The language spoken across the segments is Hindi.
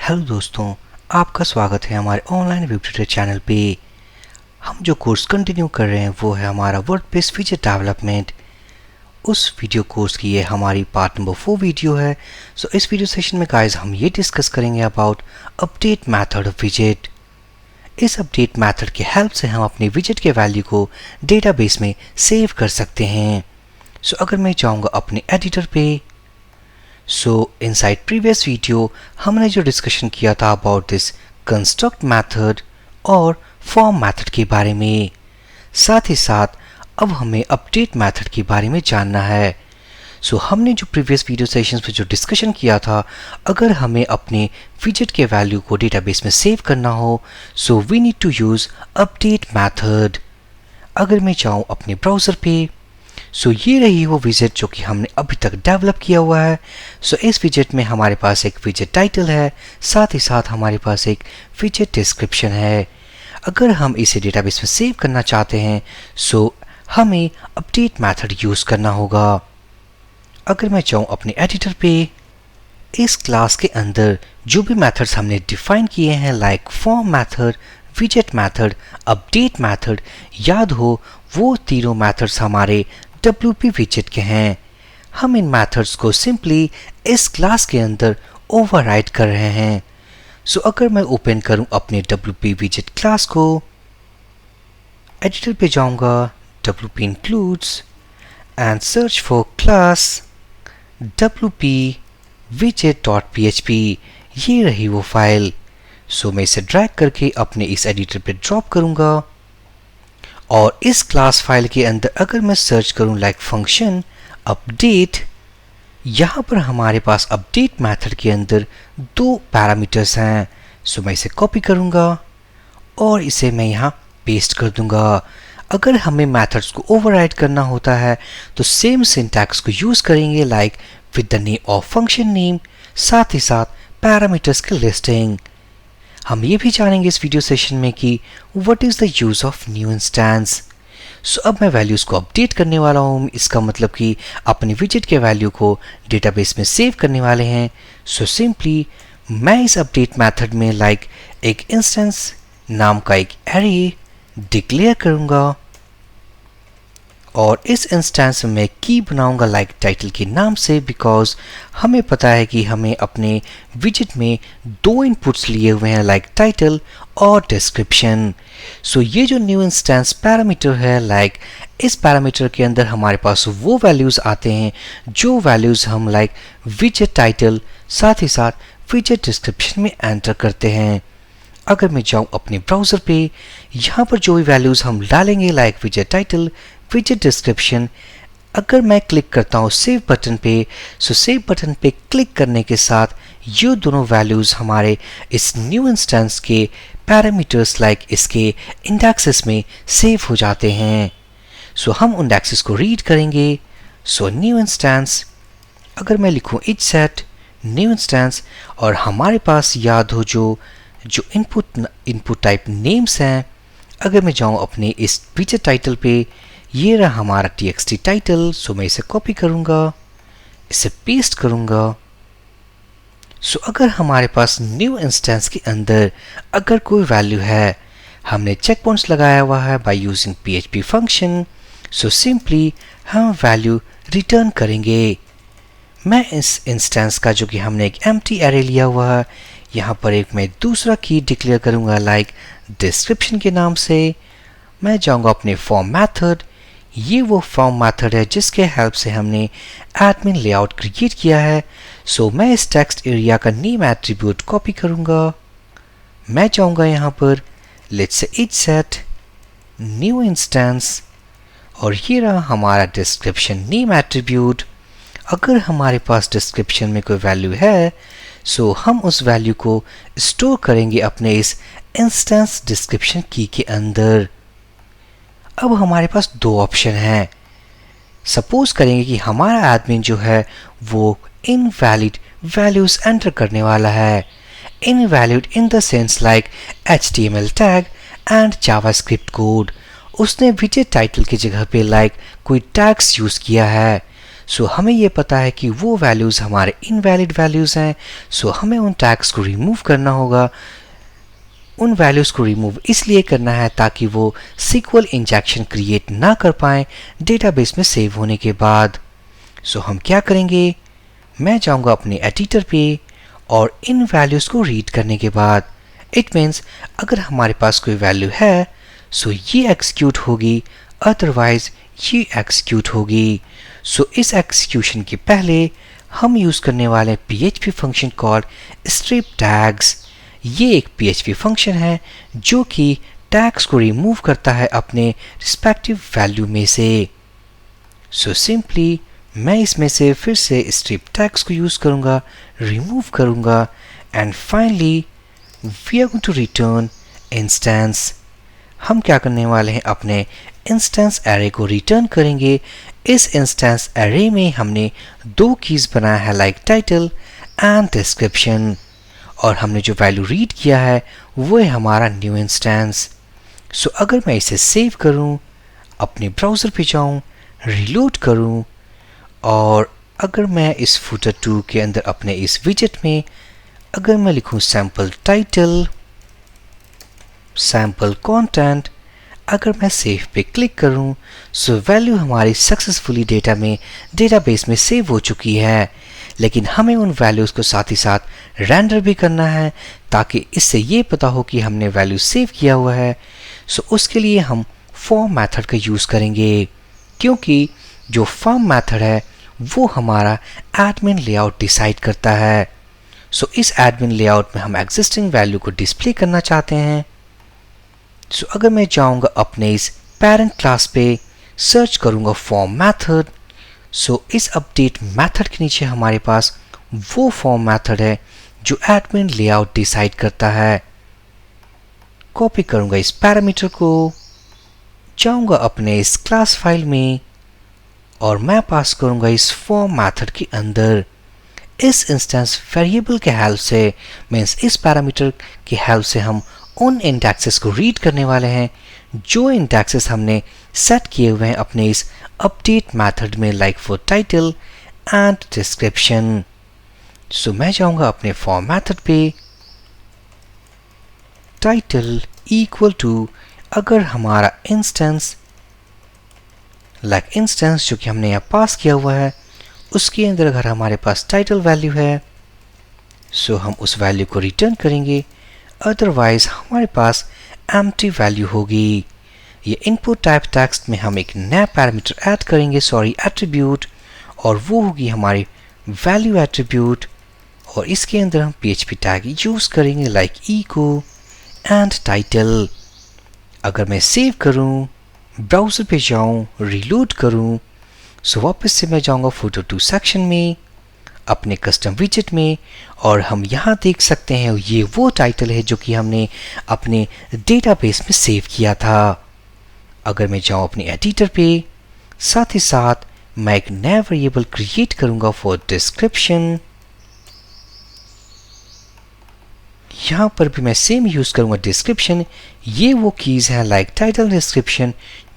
हेलो दोस्तों, आपका स्वागत है हमारे ऑनलाइन वेब ट्यूटर चैनल पे। हम जो कोर्स कंटिन्यू कर रहे हैं वो है हमारा वर्डप्रेस विजेट डेवलपमेंट। उस वीडियो कोर्स की ये हमारी पार्ट नंबर 4 वीडियो है। सो इस वीडियो सेशन में गाइस हम ये डिस्कस करेंगे अबाउट अपडेट मेथड ऑफ विजेट। इस अपडेट मेथड के हेल्प से हम अपने विजेट के वैल्यू को डेटाबेस में सेव कर सकते हैं। सो अगर मैं जाऊँगा अपने एडिटर पे, सो इनसाइड प्रीवियस वीडियो हमने जो डिस्कशन किया था अबाउट दिस कंस्ट्रक्ट मेथड और फॉर्म मेथड के बारे में, साथ ही साथ अब हमें अपडेट मेथड के बारे में जानना है। सो हमने जो प्रीवियस वीडियो सेशंस में जो डिस्कशन किया था, अगर हमें अपने विजेट के वैल्यू को डेटाबेस में सेव करना हो so we need to use update method. अगर मैं जाऊँ अपने ब्राउज़र पे, सो ये रही वो विजेट जो कि हमने अभी तक डेवलप किया हुआ है। सो इस विजेट में हमारे पास एक विजेट टाइटल है, साथ ही साथ हमारे पास एक विजेट डिस्क्रिप्शन है। अगर हम इसे डेटाबेस में सेव करना चाहते हैं सो हमें अपडेट मेथड यूज़ करना होगा। अगर मैं चाहूँ अपने एडिटर पे, इस क्लास के अंदर जो भी मेथड्स हमने डिफाइन किए हैं लाइक फॉर्म मेथड, विजेट मेथड, अपडेट मेथड, याद हो वो तीनों मेथड्स हमारे WP विजेट के हैं। हम इन मेथड्स को सिंपली इस क्लास के अंदर ओवरराइड कर रहे हैं। सो अगर मैं ओपन करूं अपने WP विजेट क्लास को, एडिटर पे जाऊंगा, WP includes and search for class WP widget.php। ये रही वो फाइल। सो मैं इसे ड्रैग करके अपने इस एडिटर पे ड्रॉप करूंगा और इस क्लास फाइल के अंदर अगर मैं सर्च करूं लाइक फंक्शन अपडेट, यहाँ पर हमारे पास अपडेट मेथड के अंदर दो पैरामीटर्स हैं। सो मैं इसे कॉपी करूंगा और इसे मैं यहाँ पेस्ट कर दूंगा। अगर हमें मेथड्स को ओवरराइड करना होता है तो सेम सिंटैक्स को यूज करेंगे like with the name of function name, साथ ही साथ पैरामीटर्स की लिस्टिंग। हम ये भी जानेंगे इस वीडियो सेशन में कि what is the use of new instance. So अब मैं वैल्यूज को अपडेट करने वाला हूँ, इसका मतलब कि अपने विजेट के वैल्यू को डेटाबेस में सेव करने वाले हैं। सो सिंपली मैं इस अपडेट मेथड में लाइक एक इंस्टेंस नाम का एक एरे डिक्लेयर करूंगा और इस इंस्टेंस में मैं की बनाऊंगा लाइक टाइटल के नाम से, बिकॉज हमें पता है कि हमें अपने विजेट में दो इनपुट्स लिए हुए हैं लाइक टाइटल और डिस्क्रिप्शन। सो ये जो न्यू इंस्टेंस पैरामीटर है, लाइक इस पैरामीटर के अंदर हमारे पास वो वैल्यूज आते हैं जो वैल्यूज हम लाइक विजेट टाइटल साथ ही साथ विजेट डिस्क्रिप्शन में एंटर करते हैं। अगर मैं जाऊं अपने ब्राउज़र पे, यहाँ पर जो भी वैल्यूज हम डालेंगे लाइक विजेट टाइटल, विजेट डिस्क्रिप्शन, अगर मैं क्लिक करता हूँ सेव बटन पे, सो सेव बटन पे क्लिक करने के साथ ये दोनों वैल्यूज हमारे इस न्यू इंस्टेंस के पैरामीटर्स लाइक इसके इंडेक्सेस में सेव हो जाते हैं। सो हम इंडेक्सेस को रीड करेंगे। सो न्यू इंस्टेंस, अगर मैं लिखूँ इच सेट न्यू इंस्टेंस, और हमारे पास याद हो जो इनपुट टाइप नेम्स हैं। अगर मैं जाऊँ अपने इस विजेट टाइटल पे, ये रहा हमारा txt टाइटल। सो मैं इसे कॉपी करूंगा, इसे पेस्ट करूंगा। सो अगर हमारे पास न्यू इंस्टेंस के अंदर अगर कोई वैल्यू है, हमने चेक पॉइंट्स लगाया हुआ है by using PHP function, so simply हम वैल्यू रिटर्न करेंगे। मैं इस इंस्टेंस का जो कि हमने एक एम्प्टी एरे लिया हुआ है, यहाँ पर एक मैं दूसरा की डिक्लेयर करूंगा लाइक डिस्क्रिप्शन के नाम से। मैं जाऊंगा अपने फॉर्म मेथड, ये वो फॉर्म मेथड है जिसके हेल्प से हमने एडमिन लेआउट क्रिएट किया है। सो मैं इस टेक्स्ट एरिया का नेम एट्रीब्यूट कॉपी करूंगा। मैं जाऊंगा यहाँ पर let's say etch set new instance, और ये रहा हमारा डिस्क्रिप्शन नेम एट्रीब्यूट। अगर हमारे पास डिस्क्रिप्शन में कोई वैल्यू है सो हम उस वैल्यू को स्टोर करेंगे अपने इस इंस्टेंस डिस्क्रिप्शन की के अंदर। अब हमारे पास दो ऑप्शन हैं। सपोज करेंगे कि हमारा एडमिन जो है वो इनवैलिड वैल्यूज एंटर करने वाला है। Invalid in the sense like HTML tag and JavaScript code. उसने विजेट टाइटल की जगह पे लाइक कोई टैग्स यूज किया है। सो हमें ये पता है कि वो वैल्यूज़ हमारे इनवैलिड वैल्यूज़ हैं, सो हमें उन टैग्स को रिमूव करना होगा। उन वैल्यूज़ को रिमूव इसलिए करना है ताकि वो सीक्वल इंजेक्शन क्रिएट ना कर पाएँ डेटाबेस में सेव होने के बाद। सो हम क्या करेंगे, मैं जाऊंगा अपने एडिटर पे और इन वैल्यूज़ को रीड करने के बाद इट मीन्स अगर हमारे पास कोई वैल्यू है सो ये एक्सिक्यूट होगी, अदरवाइज ये एक्सिक्यूट होगी। सो इस एक्सिक्यूशन के पहले हम यूज़ करने वाले हैं PHP function called strip tags. ये एक PHP फंक्शन है जो कि टैग्स को रिमूव करता है अपने रिस्पेक्टिव वैल्यू में से। सो सिंपली मैं इसमें से फिर से स्ट्रिप टैग्स को यूज़ करूँगा, रिमूव करूँगा and finally we are going to return instance. हम क्या करने वाले हैं, अपने इंस्टेंस एरे को रिटर्न करेंगे। इस इंस्टेंस एरे में हमने दो कीज़ बनाया है लाइक टाइटल एंड डिस्क्रिप्शन, और हमने जो वैल्यू रीड किया है वो है हमारा न्यू इंस्टेंस। सो अगर मैं इसे सेव करूं, अपने ब्राउज़र पे जाऊं, रीलोड करूं, और अगर मैं इस फुटर 2 के अंदर अपने इस विजेट में अगर मैं लिखूं सैम्पल टाइटल, सैम्पल कंटेंट, अगर मैं सेव पे क्लिक करूं सो वैल्यू हमारी सक्सेसफुली डेटाबेस में सेव हो चुकी है। लेकिन हमें उन वैल्यूज़ को साथ ही साथ रेंडर भी करना है ताकि इससे ये पता हो कि हमने वैल्यू सेव किया हुआ है। सो उसके लिए हम फॉर्म मेथड का यूज़ करेंगे, क्योंकि जो फॉर्म मेथड है वो हमारा एडमिन लेआउट डिसाइड करता है। सो इस एडमिन लेआउट में हम एग्जिस्टिंग वैल्यू को डिस्प्ले करना चाहते हैं। सो अगर मैं जाऊंगा अपने इस पेरेंट क्लास पे, सर्च करूंगा फॉर्म मेथड, सो इस अपडेट मेथड के नीचे हमारे पास वो फॉर्म मेथड है जो एडमिन लेआउट डिसाइड करता है। कॉपी करूंगा इस पैरामीटर को, जाऊंगा अपने इस क्लास फाइल में और मैं पास करूंगा इस फॉर्म मेथड के अंदर। इस इंस्टेंस वेरिएबल के हेल्प से, मीन्स इस पैरामीटर के हेल्प से हम उन इंडेक्सेस को रीड करने वाले हैं जो इंडेक्सेस हमने सेट किए हुए हैं अपने इस अपडेट मेथड में, like for title and description. So मैं जाऊंगा अपने फॉर्म मेथड पे, टाइटल इक्वल टू अगर हमारा इंस्टेंस लाइक इंस्टेंस जो कि हमने यहाँ पास किया हुआ है उसके अंदर अगर हमारे पास टाइटल वैल्यू है सो हम उस वैल्यू को रिटर्न करेंगे, अदरवाइज हमारे पास एम्प्टी वैल्यू होगी। ये इनपुट टाइप टेक्स्ट में हम एक नया पैरामीटर ऐड करेंगे, एट्रीब्यूट, और वो होगी हमारी वैल्यू एट्रीब्यूट, और इसके अंदर हम PHP टैग यूज़ करेंगे लाइक इको एंड टाइटल। अगर मैं सेव करूं, ब्राउज़र पे जाऊं, रीलोड करूं, सो वापस से मैं जाऊंगा फुटर 2 सेक्शन में अपने कस्टम विजेट में, और हम यहाँ देख सकते हैं ये वो टाइटल है जो कि हमने अपने डेटाबेस में सेव किया था। अगर मैं जाऊँ अपने एडिटर पे, साथ ही साथ मैं एक नया वेरिएबल क्रिएट करूंगा फॉर डिस्क्रिप्शन। यहाँ पर भी मैं सेम यूज़ करूंगा डिस्क्रिप्शन। ये वो कीज़ हैं लाइक टाइटल, डिस्क्रिप्शन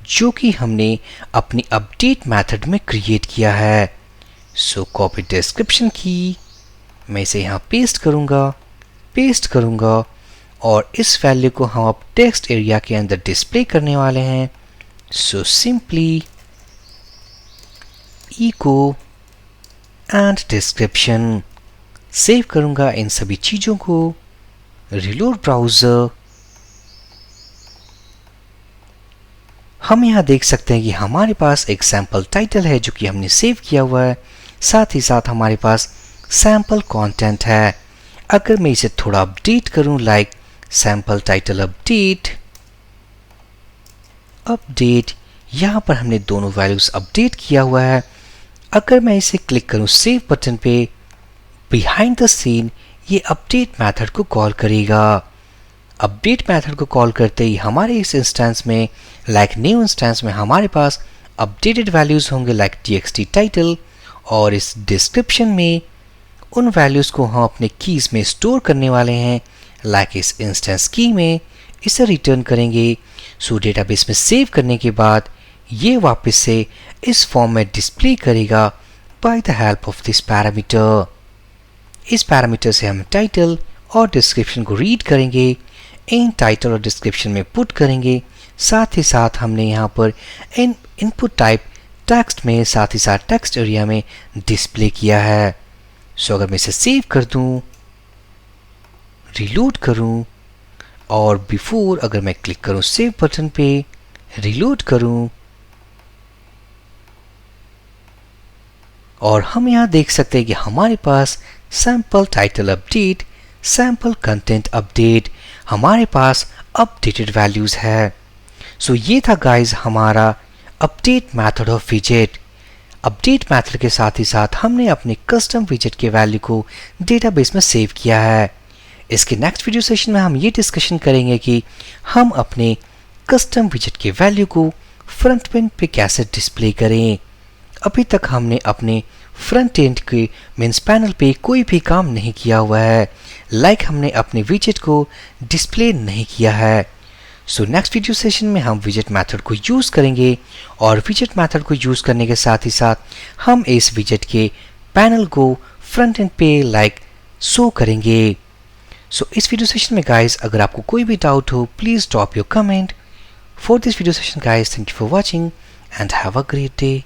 जो कि हमने अपनी अपडेट मेथड में क्रिएट किया है। सो कॉपी डिस्क्रिप्शन की, मैं इसे यहाँ पेस्ट करूँगा और इस वैल्यू को हम अब टेक्स्ट एरिया के अंदर डिस्प्ले करने वाले हैं। So simply echo and description, save करूँगा इन सभी चीज़ों को, रीलोड ब्राउज़र। हम यहाँ देख सकते हैं कि हमारे पास एक सैम्पल टाइटल है जो कि हमने सेव किया हुआ है, साथ ही साथ हमारे पास सैम्पल कंटेंट है। अगर मैं इसे थोड़ा अपडेट करूं लाइक सैम्पल टाइटल अपडेट, यहाँ पर हमने दोनों वैल्यूज अपडेट किया हुआ है। अगर मैं इसे क्लिक करूं सेव बटन पे, बिहाइंड द सीन ये अपडेट मेथड को कॉल करेगा। अपडेट मेथड को कॉल करते ही हमारे इस इंस्टेंस में लाइक न्यू इंस्टेंस में हमारे पास अपडेटेड वैल्यूज होंगे लाइक txt टाइटल, और इस डिस्क्रिप्शन में उन वैल्यूज को हम अपने कीज में स्टोर करने वाले हैं लाइक इस इंस्टेंस की में इसे रिटर्न करेंगे। सो डेटाबेस में सेव करने के बाद ये वापस से इस फॉर्म में डिस्प्ले करेगा by the help of this parameter. इस पैरामीटर से हम टाइटल और डिस्क्रिप्शन को रीड करेंगे, इन टाइटल और डिस्क्रिप्शन में पुट करेंगे। साथ ही साथ हमने यहाँ पर इन इनपुट टाइप टेक्स्ट में साथ ही साथ टेक्स्ट एरिया में डिस्प्ले किया है। सो अगर मैं इसे सेव कर दूं, रीलोड करूं और बिफोर अगर मैं क्लिक करूं सेव बटन पे, रीलोड करूं और हम यहाँ देख सकते हैं कि हमारे पास sample title update, sample content update, हमारे पास अपडेटेड वैल्यूज है। सो ये था गाइज हमारा अपडेट मेथड ऑफ विजेट। अपडेट मेथड के साथ ही साथ हमने अपने कस्टम विजेट के वैल्यू को डेटाबेस में सेव किया है। इसके नेक्स्ट वीडियो सेशन में हम ये डिस्कशन करेंगे कि हम अपने कस्टम विजेट के वैल्यू को फ्रंट एंड पे कैसे डिस्प्ले करें। अभी तक हमने अपने फ्रंट एंड के मीन्स पैनल पे कोई भी काम नहीं किया हुआ है, लाइक हमने अपने विजेट को डिस्प्ले नहीं किया है। सो नेक्स्ट वीडियो सेशन में हम विजेट मेथड को यूज़ करेंगे और विजेट मेथड को यूज़ करने के साथ ही साथ हम इस विजेट के पैनल को फ्रंट एंड पे लाइक शो करेंगे। सो इस वीडियो सेशन में गाइज अगर आपको कोई भी डाउट हो please drop your comment. For this video session guys, thank you for watching and have a great day.